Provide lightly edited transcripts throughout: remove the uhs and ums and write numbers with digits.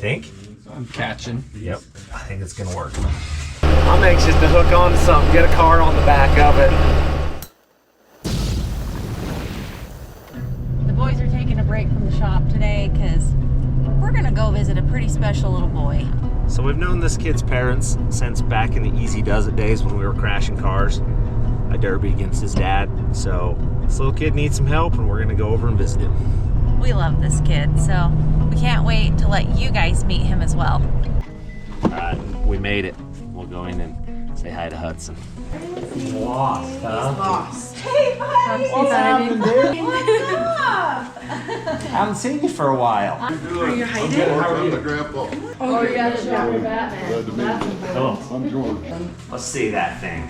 think? I'm catching. Yep. I think it's gonna work. I'm anxious to hook on to something, get a car on the back of it. The boys are taking a break from the shop today because we're gonna go visit a pretty special little boy. So we've known this kid's parents since back in the Easy Does It days when we were crashing cars. A derby against his dad. So this little kid needs some help and we're gonna go over and visit him. We love this kid, so we can't wait to let you guys meet him as well. All right, we made it. We'll go in and say hi to Hudson. Lost, huh? Lost. Hey, buddy! What's happening, dude? What's up? I haven't seen you for a while. Are you hiding? How are you? Oh, yeah, the Batman. Cool. I'm George. Let's see that thing.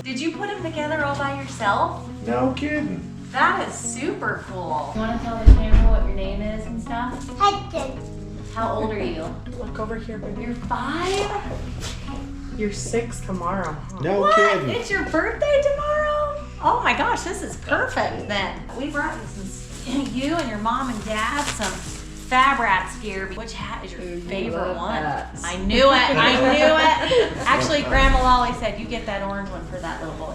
Did you put him together all by yourself? No kidding. That is super cool. You want to tell the camera what your name is and stuff? Hudson. How old are you? Look over here, baby. You're 5? You're 6 tomorrow. Huh? No What? kidding. It's your birthday tomorrow? Oh my gosh, this is perfect then. We brought you and your mom and dad some Fab Rats gear. Which hat is your favorite one? Hats. I knew it. I knew it. Actually, Grandma Lolly said you get that orange one for that little boy.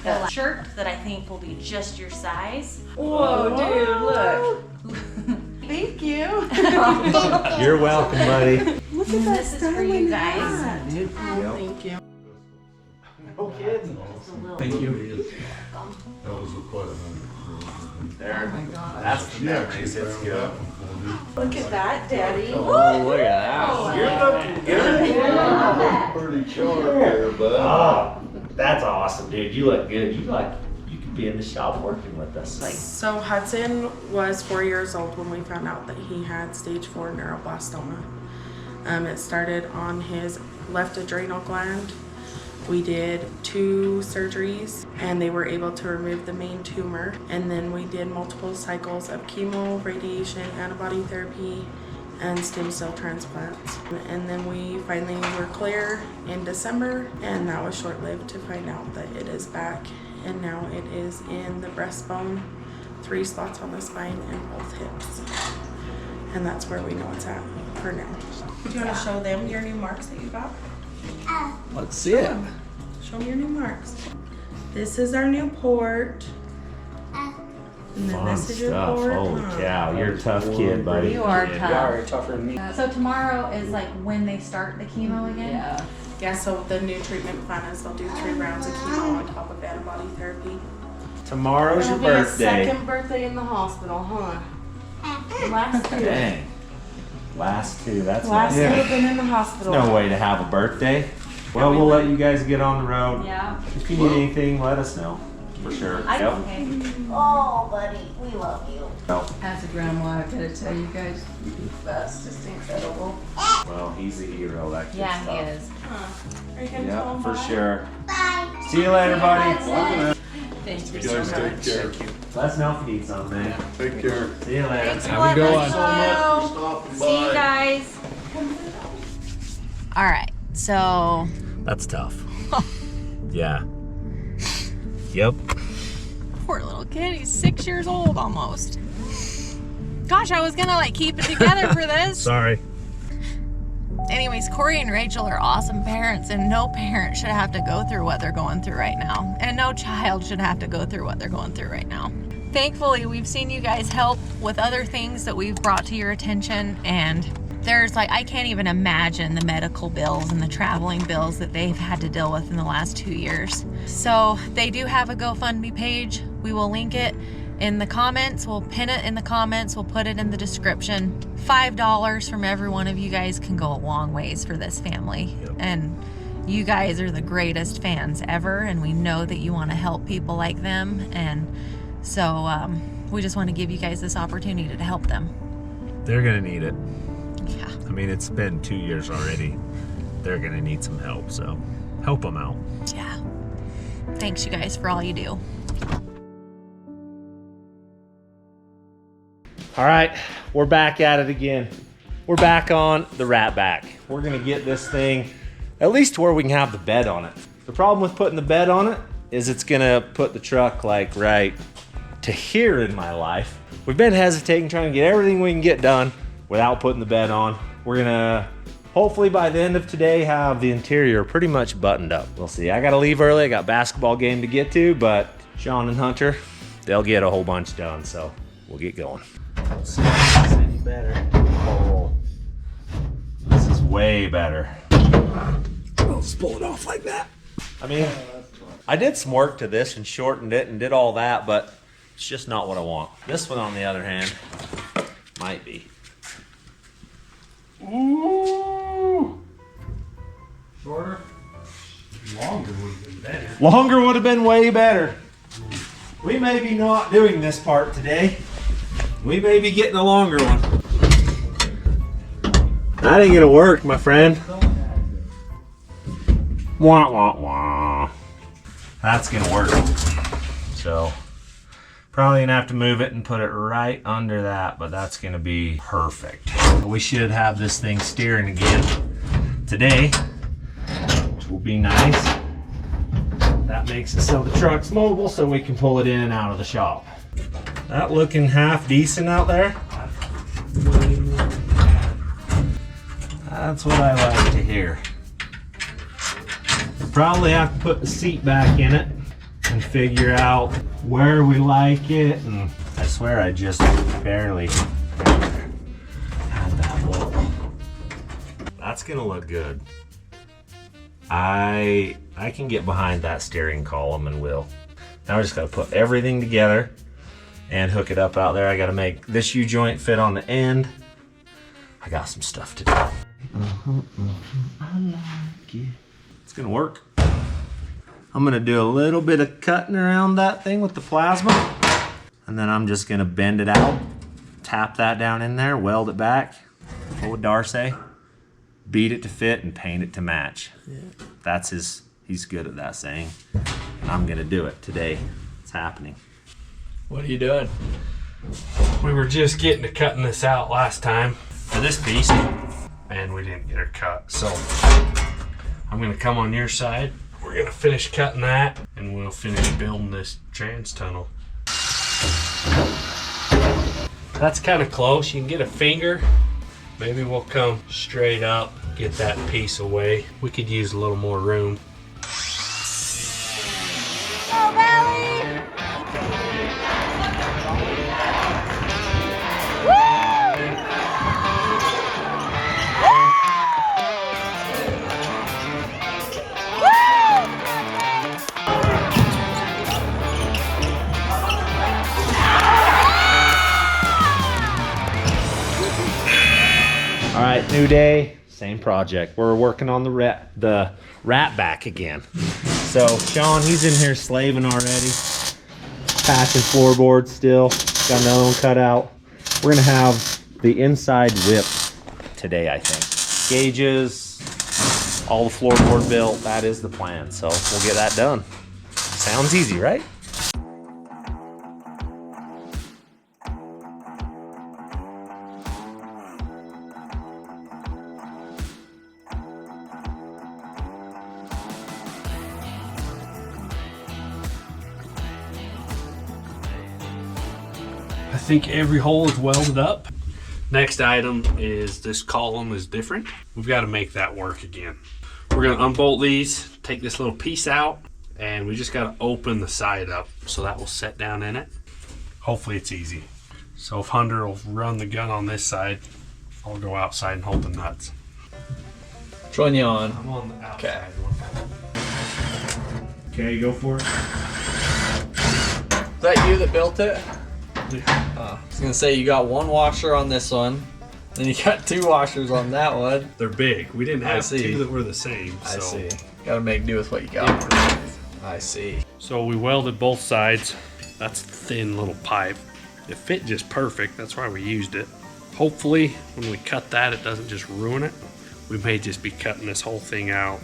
The shirt that I think will be just your size. Whoa, dude, look. Thank you. You're welcome, buddy. Look at that. This is for you guys. Thank you. No kidding. Thank you. There. That's the memories. It's good. Look at that, Daddy. Oh, look at that. You're looking good. Pretty short there, bud. Oh, that's awesome, dude. You look good. You could be in the shop working with us. So Hudson was 4 years old when we found out that he had stage 4 neuroblastoma. It started on his left adrenal gland. We did 2 surgeries and they were able to remove the main tumor. And then we did multiple cycles of chemo, radiation, antibody therapy, and stem cell transplants. And then we finally were clear in December, and that was short-lived to find out that it is back. And now it is in the breastbone, 3 spots on the spine, and both hips. And that's where we know it's at for now. Do you want to show them your new marks that you got? Let's see it. Show me your new marks. This is our new port. And then Fun this is your stuff. port. Holy cow. You're a tough kid, buddy. You are tough. You're tougher than me. So tomorrow is like when they start the chemo again? Yeah. Yeah, so the new treatment plan is they'll do 3 rounds of chemo on top of antibody therapy. Tomorrow's your It'll be his birthday. second birthday in the hospital, huh? Last 2. Dang. Last 2. That's Last 2 nice. have been in the hospital. No way to have a birthday. Well, we'll let you guys get on the road. Yeah. If you need anything, let us know. For sure. Okay. Oh, buddy, we love you. As a grandma, I gotta tell you guys, that's just incredible. Well, he's a hero, that kid's Yeah, tough. he is. Are you gonna tell Yeah, him for bye? sure. See you later, buddy. Thank you You so guys much. take care. Let us know if you need something, man. Take care. See you later. Thanks for Have a letting good us one. know. Stopping See you by. guys. All right, so That's tough. Yeah. Yep. poor little kid, he's 6 years old almost. Gosh, I was gonna like keep it together for this. Sorry. Anyways, Corey and Rachel are awesome parents, and no parent should have to go through what they're going through right now. And no child should have to go through what they're going through right now. Thankfully, we've seen you guys help with other things that we've brought to your attention, and there's like, I can't even imagine the medical bills and the traveling bills that they've had to deal with in the last 2 years. So they do have a GoFundMe page. We will link it in the comments. We'll pin it in the comments. We'll put it in the description. $5 from every one of you guys can go a long ways for this family. Yep. And you guys are the greatest fans ever, and we know that you want to help people like them. And so we just want to give you guys this opportunity to help them. They're gonna need it. Yeah. I mean, it's been 2 years already. They're gonna need some help, so help them out. Yeah. Thanks, you guys, for all you do. All right, we're back at it again. We're back on the Ratback. We're gonna get this thing at least to where we can have the bed on it. The problem with putting the bed on it is it's gonna put the truck like right to here in my life. We've been hesitating, trying to get everything we can get done without putting the bed on. We're gonna, hopefully by the end of today, have the interior pretty much buttoned up. We'll see. I gotta leave early. I got basketball game to get to, but Sean and Hunter, they'll get a whole bunch done, so we'll get going. Let's see if this is any better. Oh, this is way better. I'll just pull it off like that. I mean, I did some work to this and shortened it and did all that, but it's just not what I want. This one, on the other hand, might be. Ooh. Shorter? Longer would have been better. Longer would have been way better. We may be not doing this part today. We may be getting a longer one. That ain't gonna work, my friend. Wah, wah, wah. That's gonna work. So, probably gonna have to move it and put it right under that, but that's gonna be perfect. We should have this thing steering again today, which will be nice. That makes it so the truck's mobile so we can pull it in and out of the shop. That looking half decent out there. That's what I like to hear. We'll probably have to put the seat back in it and figure out where we like it. And I swear I just barely had that look. That's gonna look good. I can get behind that steering column and wheel. Now we just gotta put everything together and hook it up out there. I gotta make this U-joint fit on the end. I got some stuff to do. I like it. It's gonna work. I'm gonna do a little bit of cutting around that thing with the plasma, and then I'm just gonna bend it out, tap that down in there, weld it back. What would Dar say? Beat it to fit and paint it to match. Yeah. That's he's good at that saying. And I'm gonna do it today. It's happening. What are you doing? We were just getting to cutting this out last time For this piece, and we didn't get her cut. So I'm gonna come on your side. We're gonna finish cutting that and we'll finish building this trans tunnel. That's kind of close. You can get a finger. Maybe we'll come straight up, get that piece away. We could use a little more room. Go, Valley! all right, new day, same project. We're working on the Ratback again. So Sean, he's in here slaving already, patching floorboards still. Got another one cut out. We're gonna have the inside whip today, I think. Gauges, all the floorboard built. That is the plan. So we'll get that done. Sounds easy, right? I think every hole is welded up. Next item is this column is different. We've got to make that work again. We're going to unbolt these, take this little piece out, and we just got to open the side up so that will set down in it. Hopefully it's easy. So if Hunter will run the gun on this side, I'll go outside and hold the nuts. Which one you on? I'm on the outside one. Okay, go for it. Is that you that built it? I was gonna say you got one washer on this one, then you got two washers on that one. They're big. We didn't I have see. two that were the same. I so. see. Gotta make do with what you got. I see. So we welded both sides. That's a thin little pipe. It fit just perfect. That's why we used it. Hopefully when we cut that, it doesn't just ruin it. We may just be cutting this whole thing out,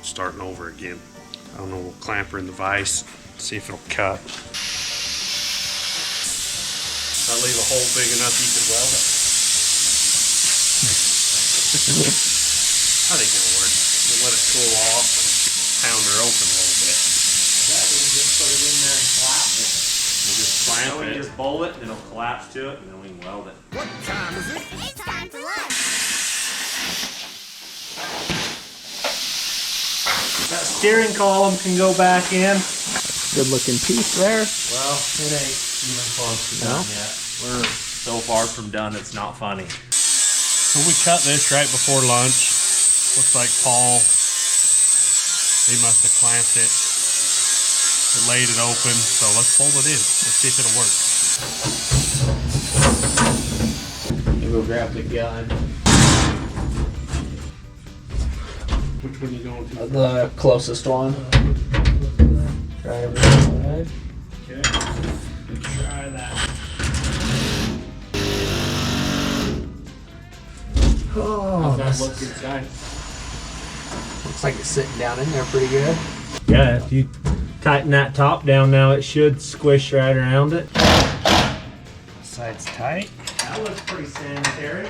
starting over again. I don't know, we'll clamp her in the vise, see if it'll cut. I leave a hole big enough you could weld it. I think it'll work. We'll let it cool off and pound her open a little bit. That we can just put it in there and collapse it. We'll just clamp We it. just bolt it, and it'll collapse to it, and then we can weld it. What time is it? It's time for lunch. steering column can go back in. Good looking piece there. Well, it ain't even close to done yet. We're so far from done, it's not funny. So we cut this right before lunch. Looks like Paul, he must have clamped it. It laid it open, so let's fold it in. Let's see if it'll work. You go grab the gun. Which one you going to? The closest one. Try it right. Okay. Try that. Oh, How's that look inside? looks like it's sitting down in there pretty good. Yeah, if you tighten that top down now, it should squish right around it. Side's tight. That looks pretty sanitary.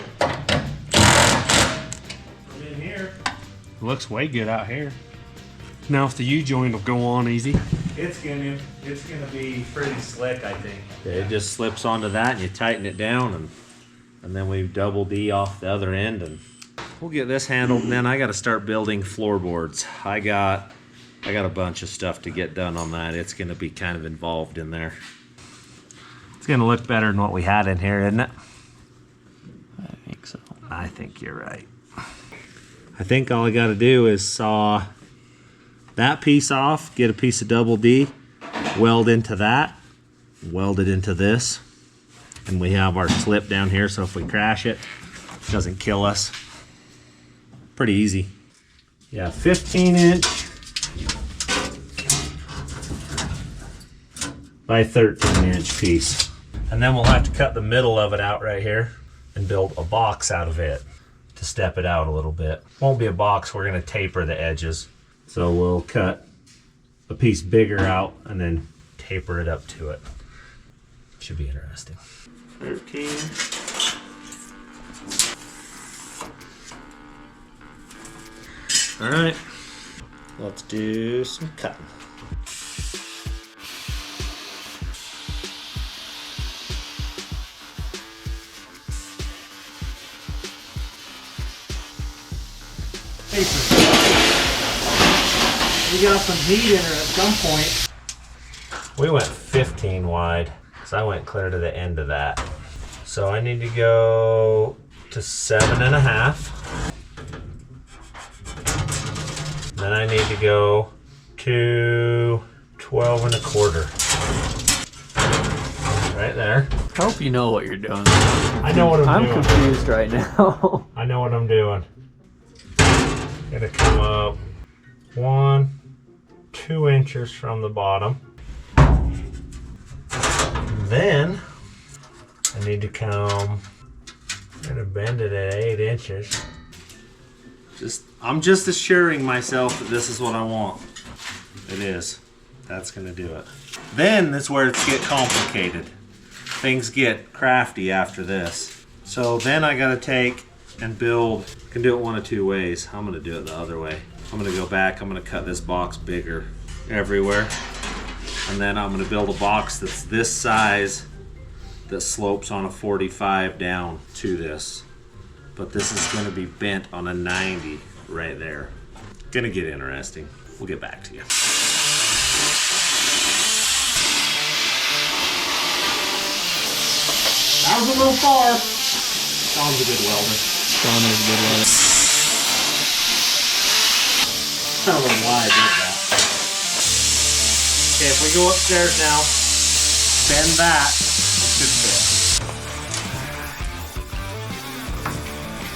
From in here. It looks way good out here. Now if the U-joint will go on easy. It's gonna be pretty slick, I think. It just slips onto that and you tighten it down and then we double D off the other end and we'll get this handled, and then I gotta start building floorboards. I got a bunch of stuff to get done on that. It's gonna be kind of involved in there. It's gonna look better than what we had in here, isn't it? I think so. I think you're right. I think all I gotta do is saw that piece off, get a piece of double D, weld into that, weld it into this, and we have our slip down here, so if we crash it, it doesn't kill us. Pretty easy. Yeah, 15-inch by 13-inch piece. And then we'll have to cut the middle of it out right here and build a box out of it to step it out a little bit. Won't be a box, we're gonna taper the edges. So we'll cut a piece bigger out and then taper it up to it. Should be interesting. 13. All right, let's do some cutting. We got some heat in her at some point. We went 15 wide, so I went clear to the end of that. So I need to go to 7.5. Then I need to go to 12.25. Right there. I hope you know what you're doing. I know what I'm doing. I'm confused right now. I know what I'm doing. Gonna come up 2 inches from the bottom. Then I need to come, I'm gonna bend it at 8 inches. I'm just assuring myself that this is what I want. It is. That's gonna do it. Then that's where it's get complicated. Things get crafty after this. So then I gotta take and build, can do it one of two ways. I'm gonna do it the other way. I'm gonna go back, I'm gonna cut this box bigger everywhere. And then I'm gonna build a box that's this size that slopes on a 45 down to this. But this is gonna be bent on a 90 right there. Gonna get interesting. We'll get back to you. That was a little far. Sean's a good welder. Sean is a good welder. I don't know why I did that. Okay, if we go upstairs now, bend that, it should fit.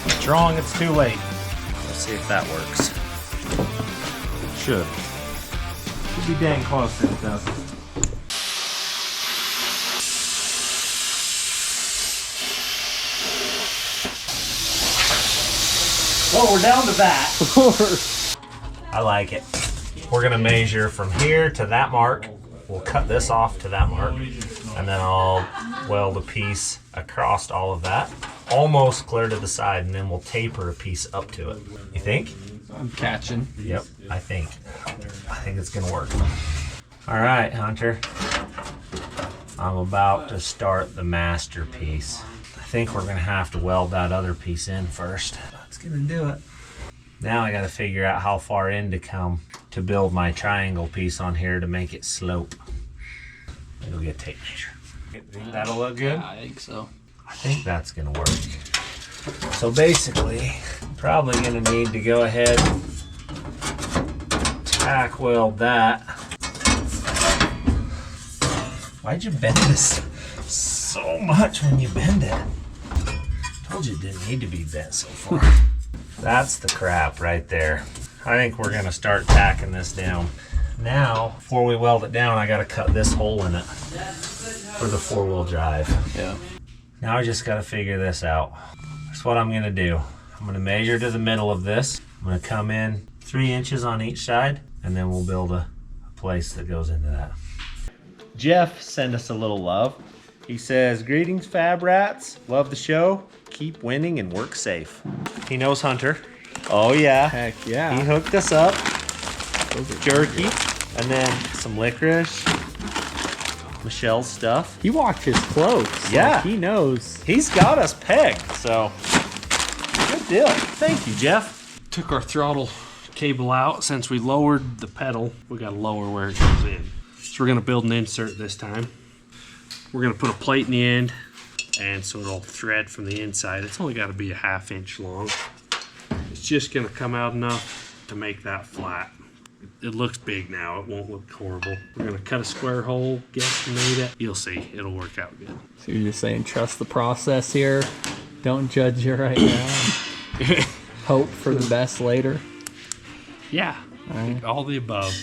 If it's wrong, it's too late. Let's see if that works. Should. Should be dang close if it doesn't. Well, we're down to that. I like it. We're gonna measure from here to that mark. We'll cut this off to that mark, and then I'll weld a piece across all of that, almost clear to the side, and then we'll taper a piece up to it. You think? I'm catching. Yep, I think it's gonna work. All right, Hunter. I'm about to start the masterpiece. I think we're gonna have to weld that other piece in first. That's gonna do it. Now I gotta figure out how far in to come to build my triangle piece on here to make it slope. It'll get a tape measure. Think that'll look good? Yeah, I think so. I think that's gonna work. So basically, probably gonna need to go ahead, tack weld that. Why'd you bend this so much when you bend it? Told you it didn't need to be bent so far. That's the crap right there. I think we're gonna start tacking this down. Now, before we weld it down, I gotta cut this hole in it for the 4-wheel drive. Yeah. Now I just gotta figure this out. That's what I'm gonna do. I'm gonna measure to the middle of this. I'm gonna come in 3 inches on each side, and then we'll build a place that goes into that. Jeff sent us a little love. He says, "Greetings, Fab Rats. Love the show. Keep winning and work safe." He knows Hunter. Oh yeah. Heck He yeah. hooked us up. Jerky, and then some licorice. Michelle's stuff. He walked his clothes. Yeah. Like, he knows. He's got us pegged, so good deal. Thank you, Jeff. Took our throttle cable out. Since we lowered the pedal, we got to lower where it goes in. So we're gonna build an insert this time. We're gonna put a plate in the end, and so it'll thread from the inside. It's only got to be a 1/2 inch long. It's just gonna come out enough to make that flat. It looks big now. It won't look horrible. We're gonna cut a square hole, guesstimate it. You'll see. It'll work out good. So you're just saying trust the process here. Don't judge you right now. Hope for the best later. Yeah. Alright. All the above.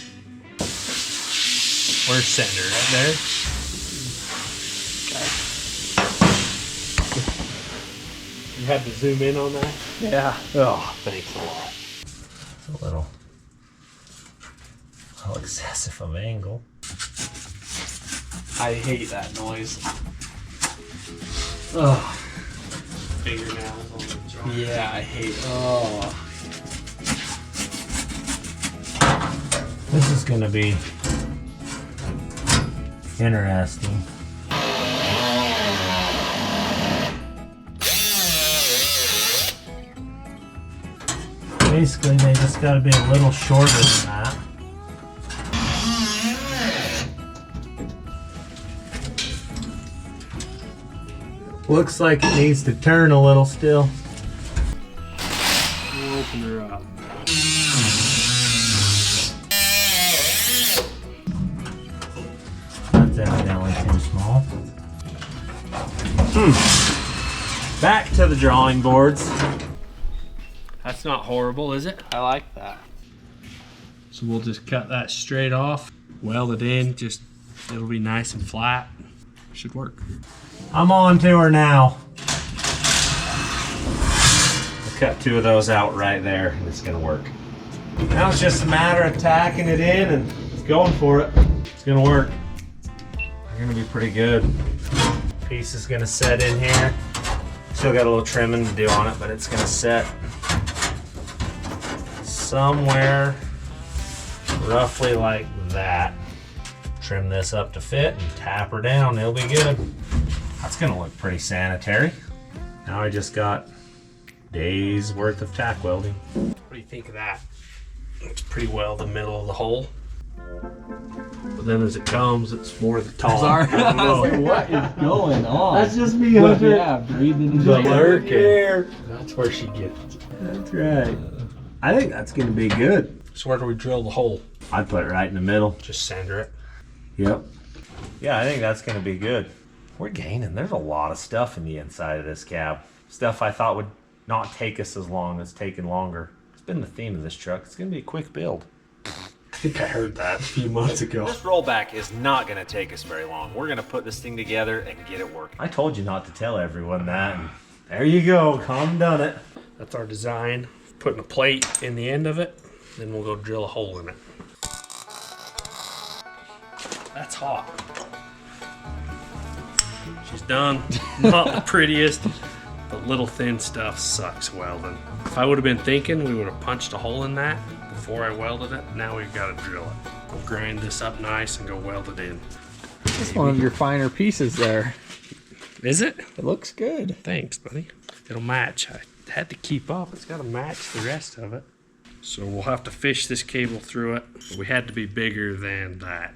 Where's center? Right there. You had to zoom in on that? Yeah. Oh, thanks a lot. It's a little excessive of angle. I hate that noise. Ugh. Fingernails on the drawing. Yeah, I hate. Oh. This is gonna be interesting. Basically, they just gotta be a little shorter than that. Looks like it needs to turn a little still. We'll open her up. That's evidently too small. Back to the drawing boards. That's not horrible, is it? I like that. So we'll just cut that straight off, weld it in, just it'll be nice and flat. Should work. I'm on to her now. I'll cut 2 of those out right there, and it's gonna work. Now it's just a matter of tacking it in and going for it. It's gonna work. They're gonna be pretty good. Piece is gonna set in here. Still got a little trimming to do on it, but it's gonna set somewhere roughly like that. Trim this up to fit and tap her down. It'll be good. That's gonna look pretty sanitary. Now I just got days worth of tack welding. What do you think of that? It's pretty well the middle of the hole. But then as it comes, it's more the top. Sorry. I was like, what is going on? That's just me, But Hunter. yeah, breathing in The the lurking. That's where she gets it. That's right. I think that's gonna be good. So where do we drill the hole? I'd put it right in the middle. Just center it. Yep. Yeah, I think that's gonna be good. We're gaining. There's a lot of stuff in the inside of this cab. Stuff I thought would not take us as long as taking longer. It's been the theme of this truck. It's gonna be a quick build. I think I heard that a few months ago. This rollback is not gonna take us very long. We're gonna put this thing together and get it working. I told you not to tell everyone that. And there you go. Calm done it. That's our design. Putting a plate in the end of it, then we'll go drill a hole in it. That's hot. She's done. Not the prettiest, but little thin stuff sucks welding. If I would have been thinking, we would have punched a hole in that before I welded it. Now we've got to drill it. We'll grind this up nice and go weld it in. It's one of your finer pieces there. Is it? It looks good. Thanks, buddy. It'll match. I had to keep up. It's got to match the rest of it. So we'll have to fish this cable through it. We had to be bigger than that.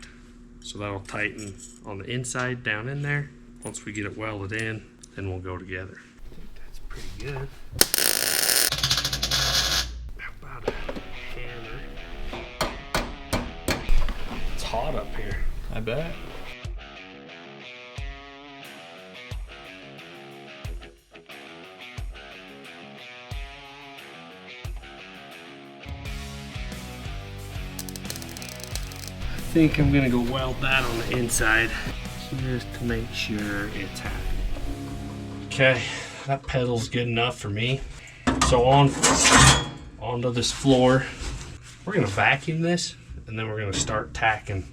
So that'll tighten on the inside down in there. Once we get it welded in, then we'll go together. I think that's pretty good. How about a hammer? It's hot up here. I bet. I think I'm gonna go weld that on the inside just to make sure it's happy. Okay, that pedal's good enough for me. So onto this floor. We're gonna vacuum this and then we're gonna start tacking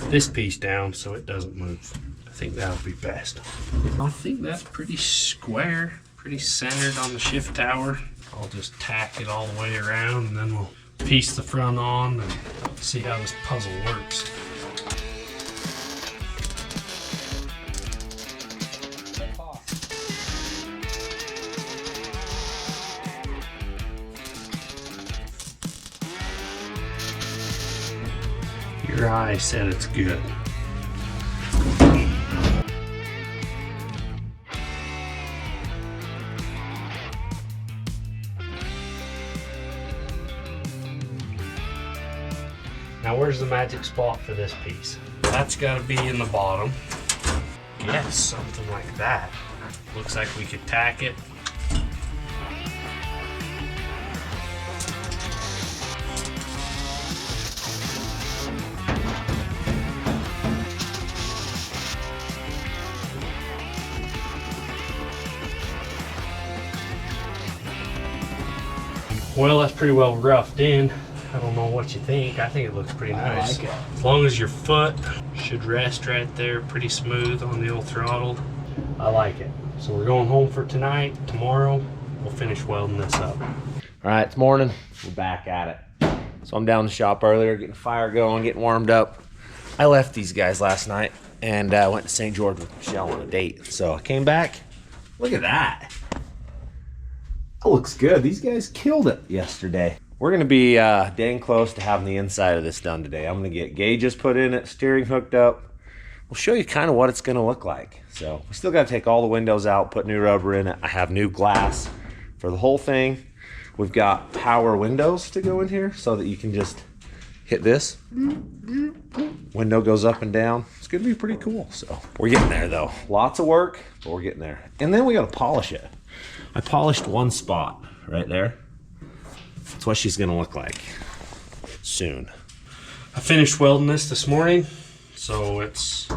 this piece down so it doesn't move. I think that'll be best. I think that's pretty square, pretty centered on the shift tower. I'll just tack it all the way around and then we'll piece the front on and see how this puzzle works. Your eye said it's good. Now where's the magic spot for this piece? That's got to be in the bottom. Yes, something like that. Looks like we could tack it. Well, that's pretty well roughed in. I don't know what you think. I think it looks pretty nice. I like it. As long as your foot should rest right there pretty smooth on the old throttle. I like it. So we're going home for tonight. Tomorrow, we'll finish welding this up. All right, it's morning. We're back at it. So I'm down in the shop earlier, getting the fire going, getting warmed up. I left these guys last night and went to St. George with Michelle on a date. So I came back. Look at that. That looks good. These guys killed it yesterday. We're gonna be dang close to having the inside of this done today. I'm gonna get gauges put in it, steering hooked up. We'll show you kind of what it's gonna look like. So we still gotta take all the windows out, put new rubber in it. I have new glass for the whole thing. We've got power windows to go in here so that you can just hit this. Window goes up and down. It's gonna be pretty cool. So we're getting there though. Lots of work, but we're getting there. And then we gotta polish it. I polished one spot right there. That's what she's gonna look like soon. I finished welding this morning, so it's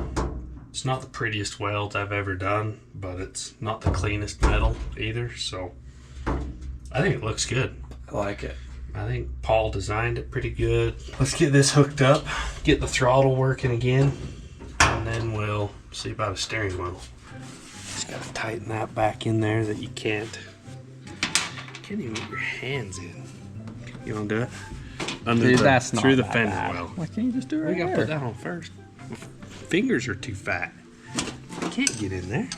not the prettiest weld I've ever done, but it's not the cleanest metal either, so I think it looks good. I like it. I think Paul designed it pretty good. Let's get this hooked up, get the throttle working again, and then we'll see about a steering wheel. Just gotta tighten that back in there that you can't even get your hands in. You wanna do it? Under Dude, the, that's not through the that fender bad. well. Why can't you just do it We right gotta there? put that on first. Fingers are too fat. You can't get in there.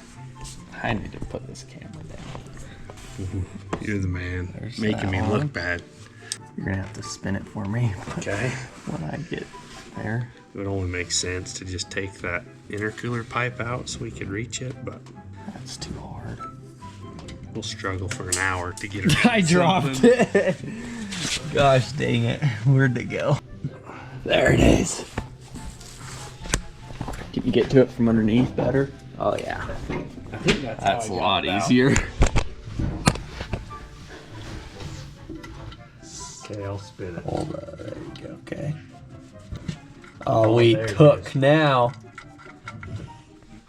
I need to put this camera down. You're the man. There's Making that me one. look bad. You're gonna have to spin it for me. Okay. When I get there. It would only make sense to just take that intercooler pipe out so we could reach it, but That's too hard. we'll struggle for an hour to get it. I dropped it. Gosh dang it. Where'd it go? There it is. Can you get to it from underneath better? Oh yeah. I think That's how a I lot got it out. easier. Okay, I'll spin it. Hold on. There you go. Okay. Oh, we there it cook is. now.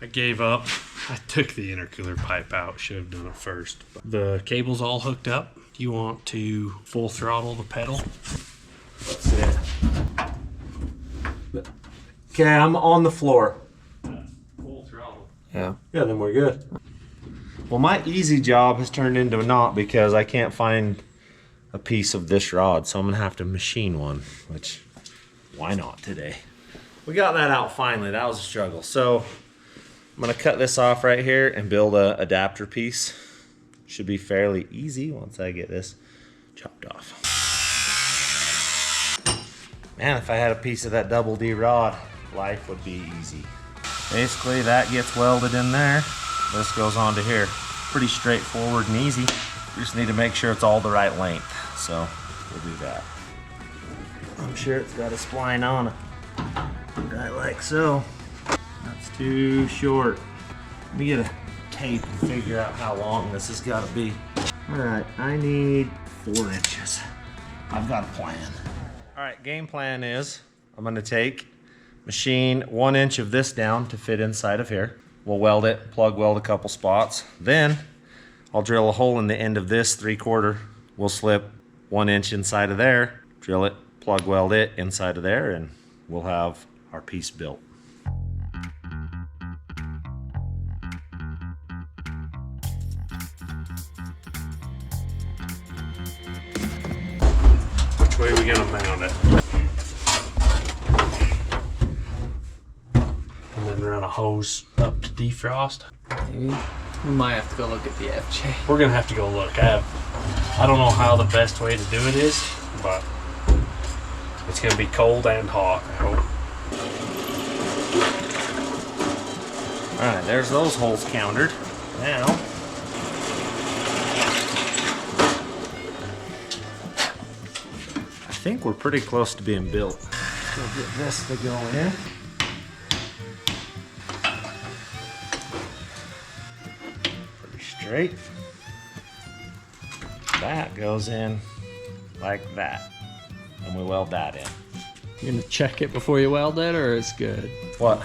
I gave up. I took the intercooler pipe out. Should have done it first. The cable's all hooked up. You want to full throttle the pedal? That's it. Okay, I'm on the floor. Full throttle. Yeah. Yeah, then we're good. Well, my easy job has turned into a knot because I can't find a piece of this rod, so I'm gonna have to machine one, which, why not today? We got that out finally. That was a struggle. So I'm gonna cut this off right here and build a adapter piece. Should be fairly easy once I get this chopped off. Man, if I had a piece of that double D rod, life would be easy. Basically, that gets welded in there. This goes onto here. Pretty straightforward and easy. We just need to make sure it's all the right length. So we'll do that. I'm sure it's got a spline on it. Right like so. That's too short. Let me get a tape and figure out how long this has got to be. All right, I need 4 inches. I've got a plan. All right, game plan is I'm gonna machine 1 inch of this down to fit inside of here. We'll weld it, plug weld a couple spots. Then I'll drill a hole in the end of this 3/4. We'll slip 1 inch inside of there, drill it, plug weld it inside of there, and we'll have our piece built. Which way are we gonna mount it? And then run a hose up to defrost. Maybe we might have to go look at the FJ. We're gonna have to go look. I don't know how the best way to do it is, but it's gonna be cold and hot, I hope. All right, there's those holes countered. Now, I think we're pretty close to being built. Let's go get this to go in. Pretty straight. That goes in like that. And we weld that in. You're gonna check it before you weld it, or it's good? What?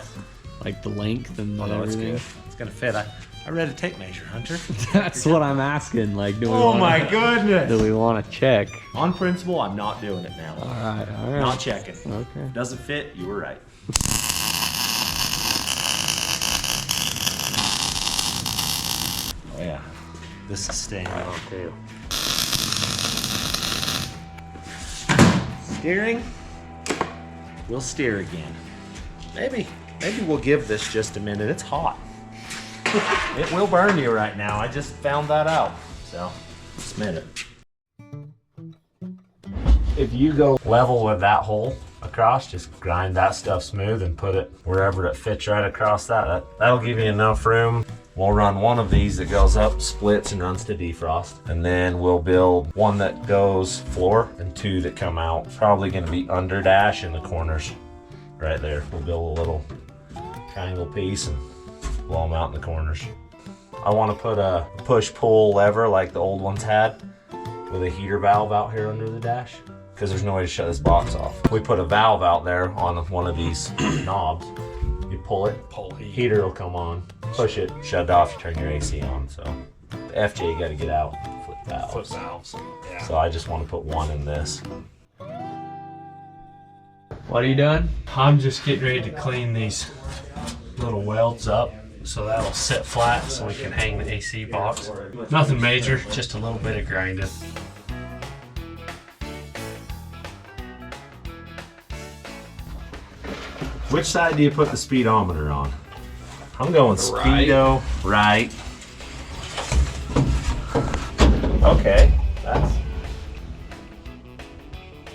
Like the length and Oh, no, it's everything? good. It's gonna fit. I read a tape measure, Hunter. That's what I'm asking. Like, do we Oh wanna, my goodness! Do we want to check? On principle, I'm not doing it now. All right. Not checking. Okay. Doesn't fit, you were right. Oh yeah, this is staying on too. Steering, we'll steer again. Maybe we'll give this just a minute. It's hot. It will burn you right now. I just found that out. So, just a minute. If you go level with that hole across, just grind that stuff smooth and put it wherever it fits right across that. That'll give you enough room. We'll run one of these that goes up, splits, and runs to defrost. And then we'll build one that goes floor and 2 that come out. Probably gonna be under dash in the corners right there. We'll build a little triangle piece and blow them out in the corners. I wanna put a push-pull lever like the old ones had with a heater valve out here under the dash, because there's no way to shut this box off. We put a valve out there on one of these knobs. You pull it, heater will come on, push it, shut it off, you turn your AC on. So the FJ, you gotta get out, flip valves. Flip valves. Yeah. So I just wanna put one in this. What are you doing? I'm just getting ready to clean these little welds up so that'll sit flat so we can hang the AC box. Nothing major, just a little bit of grinding. Which side do you put the speedometer on? I'm going speedo right. Okay,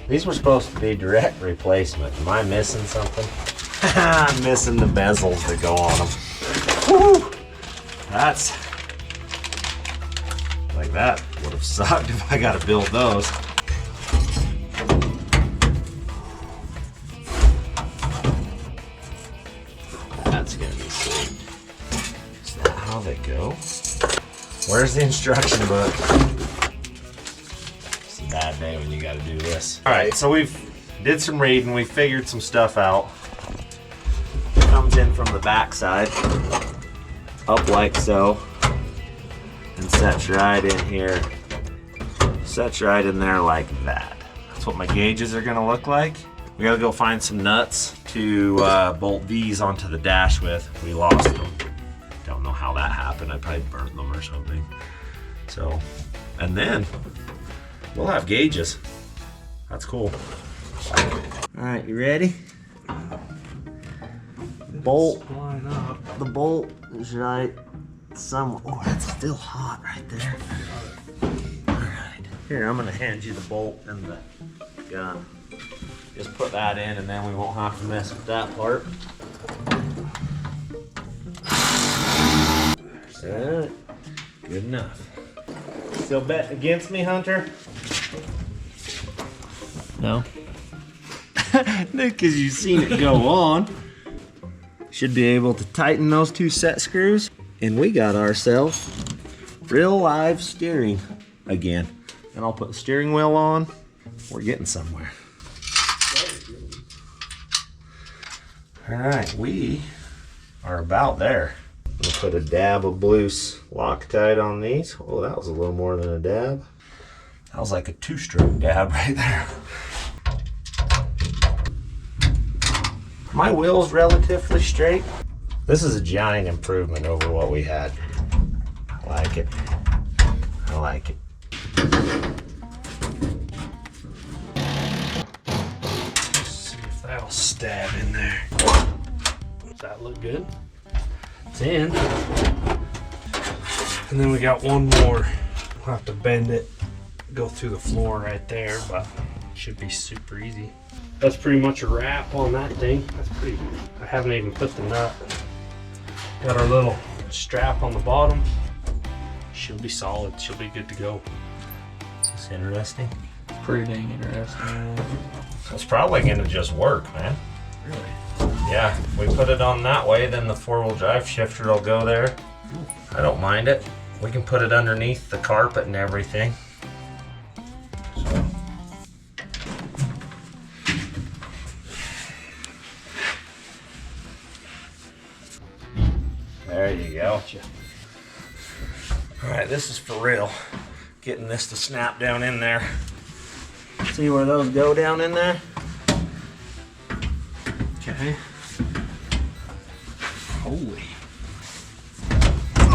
these were supposed to be direct replacement. Am I missing something? I'm missing the bezels that go on them. Woo! That's like that would have sucked if I got to build those. That's gonna be sweet. Is that how they go? Where's the instruction book? It's a bad day when you gotta do this. All right, so we've did some reading, we figured some stuff out. Comes in from the back side, up like so, and sets right in here. Sets right in there like that. That's what my gauges are gonna look like. We gotta go find some nuts to bolt these onto the dash with. We lost them. Don't know how that happened. I probably burnt them or something. So, and then we'll have gauges. That's cool. All right, you ready? Bolt. The bolt is right somewhere. Oh, that's still hot right there. All right. Here, I'm gonna hand you the bolt and the gun. Just put that in and then we won't have to mess with that part. Good enough. Still betting against me, Hunter? No. Because you've seen it go on. Should be able to tighten those 2 set screws. And we got ourselves real live steering again. And I'll put the steering wheel on. We're getting somewhere. All right, we are about there. We'll put a dab of blue Loctite on these. Oh, that was a little more than a dab. That was like a 2-stroke dab right there. My wheel's relatively straight. This is a giant improvement over what we had. I like it. I like it. Let's see if that'll stab in there. Does that look good? It's in. And then we got one more. We'll have to bend it, go through the floor right there, but it should be super easy. That's pretty much a wrap on that thing. That's pretty, I haven't even put the nut. Got our little strap on the bottom. She'll be solid, she'll be good to go. It's interesting. Pretty dang interesting. It's probably gonna just work, man. Really? Yeah, we put it on that way, then the 4-wheel drive shifter will go there. I don't mind it. We can put it underneath the carpet and everything. So. There you go. All right, this is for real. Getting this to snap down in there. See where those go down in there? Okay. Holy.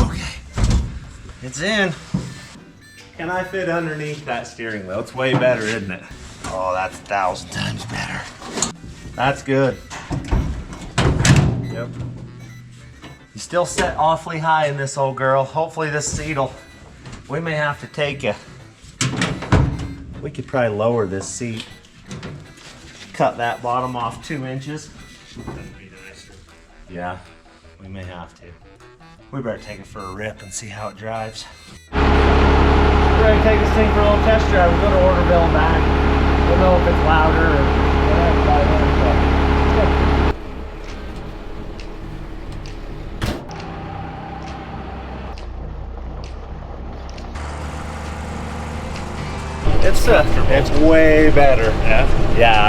Okay. It's in. Can I fit underneath that steering wheel? It's way better, isn't it? Oh, that's 1,000 times better. That's good. Yep. You still set awfully high in this old girl. Hopefully this seat'll, we may have to take a, we could probably lower this seat. Cut that bottom off 2 inches. That'd be nicer. Yeah, we may have to. We better take it for a rip and see how it drives. We're ready to take this thing for a little test drive. We'll go to Orderville and back. We'll know if it's louder or whatever by then. So. It's way better. Yeah? Yeah,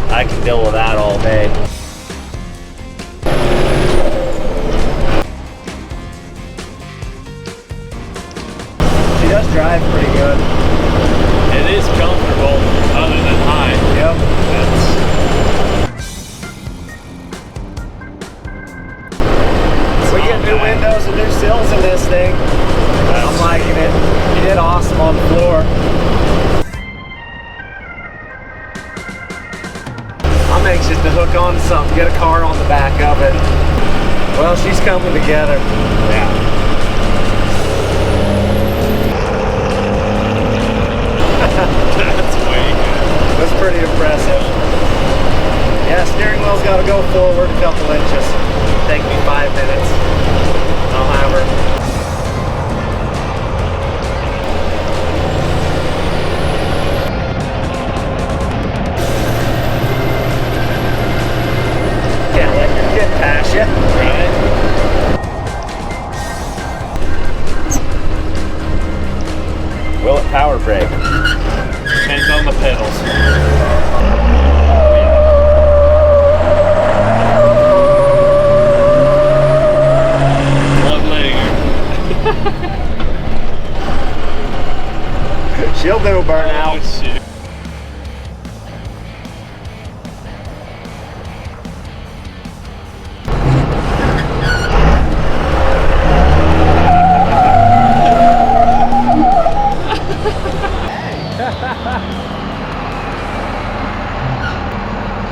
I can deal with that all day. She does drive pretty good. It is comfortable, other than high. Yep. We get new windows and new sills in this thing. I'm liking it. You did awesome on the floor. I'm anxious to hook on to something, get a car on the back of it. Well, she's coming together. Yeah. That's way good. That's pretty impressive. Yeah, steering wheel's got to go forward a couple inches. Take me 5 minutes. I'll have her. Can't let your kid pass you. Right? Will it power brake? Depends on the pedals. One legger. She'll do burnout. Oh, shit.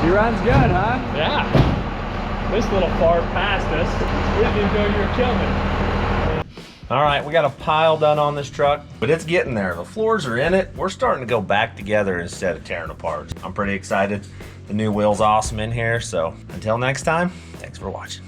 She runs good, huh? Yeah. This little far past us. We didn't even know you were coming. All right, we got a pile done on this truck, but it's getting there. The floors are in it. We're starting to go back together instead of tearing apart. I'm pretty excited. The new wheel's awesome in here. So until next time, thanks for watching.